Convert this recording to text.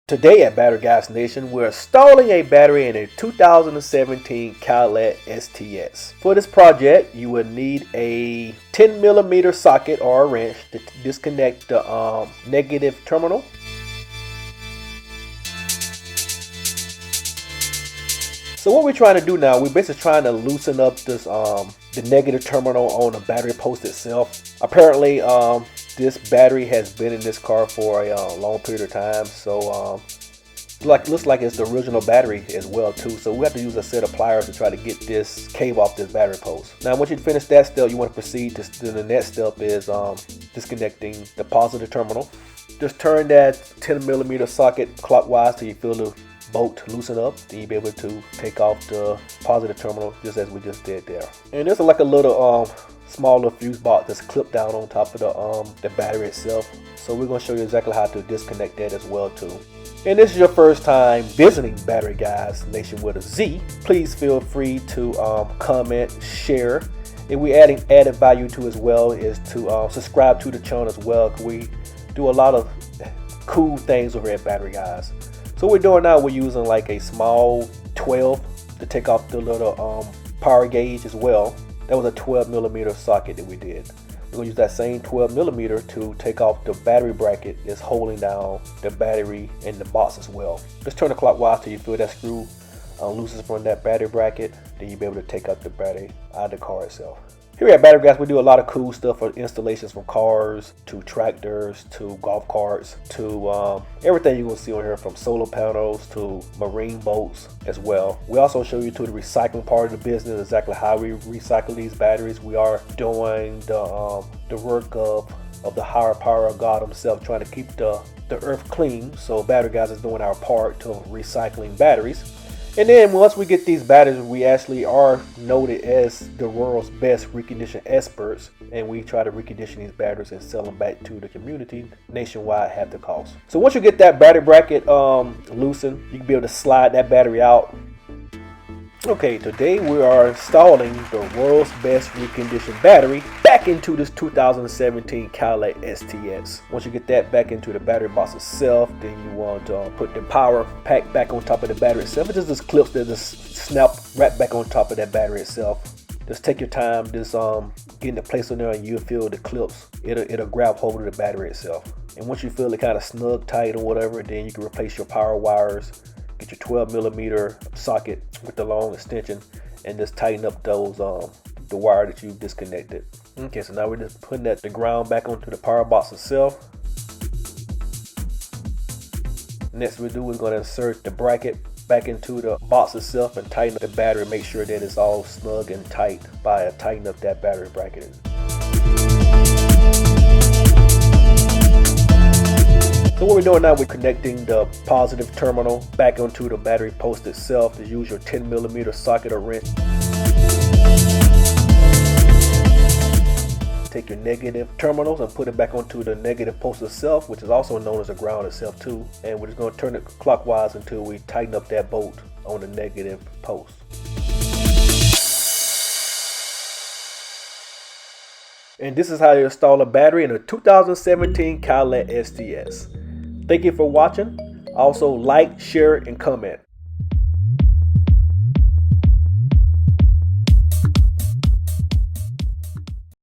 Today at Battery Guyz Nation, we're installing a battery in a 2017 Cadillac XTS. For this project, you will need a 10mm socket or a wrench to disconnect the negative terminal. So what we're trying to do now, we're basically trying to loosen up this the negative terminal on the battery post itself. Apparently, this battery has been in this car for a long period of time, so looks like it's the original battery as well too. So we have to use a set of pliers to try to get this cable off this battery post. Now once you finish that step, you want to proceed to the next step is disconnecting the positive terminal. Just turn that 10mm socket clockwise till you feel the bolt loosen up. Then you'll be able to take off the positive terminal just as we just did there. And there's like a little smaller fuse box that's clipped down on top of the battery itself. So we're going to show you exactly how to disconnect that as well too. And this is your first time visiting Battery Guyz Nation with a Z, please feel free to comment, share. And we adding added value to as well is to subscribe to the channel as well. We do a lot of cool things over at Battery Guyz. So what we're doing now, we're using like a small 12 to take off the little power gauge as well. That was a 12mm socket that we did. We're going to use that same 12mm to take off the battery bracket that's holding down the battery in the box as well. Just turn it clockwise till you feel that screw loosens from that battery bracket. Then you'll be able to take out the battery out of the car itself. Here at Battery Guyz, we do a lot of cool stuff for installations from cars to tractors to golf carts to everything you're going to see on here, from solar panels to marine boats as well. We also show you to the recycling part of the business, exactly how we recycle these batteries. We are doing the work of the higher power of God himself, trying to keep the earth clean. So Battery Guyz is doing our part to recycling batteries. And then once we get these batteries, we actually are noted as the world's best recondition experts, and we try to recondition these batteries and sell them back to the community nationwide at the cost. So once you get that battery bracket loosened, you can be able to slide that battery out. Okay, today we are installing the world's best reconditioned battery back into this 2017 Cadillac XTS. Once you get that back into the battery box itself, then you want to put the power pack back on top of the battery itself. It's just clips that just snap right back on top of that battery itself. Just take your time, just getting it placed on there, and you'll feel the clips. It'll grab hold of the battery itself. And once you feel it kind of snug tight or whatever, then you can replace your power wires. Get your 12mm socket with the long extension and just tighten up those the wire that you disconnected. Okay, so now we're just putting the ground back onto the power box itself. Next we do is going to insert the bracket back into the box itself and tighten up the battery. Make sure that it's all snug and tight by tightening up that battery bracket. So what we're doing now, we're connecting the positive terminal back onto the battery post itself. To use your 10mm socket or wrench. Take your negative terminals and put it back onto the negative post itself, which is also known as the ground itself too. And we're just going to turn it clockwise until we tighten up that bolt on the negative post. And this is how you install a battery in a 2017 Cadillac XTS. Thank you for watching. Also like, share, and comment.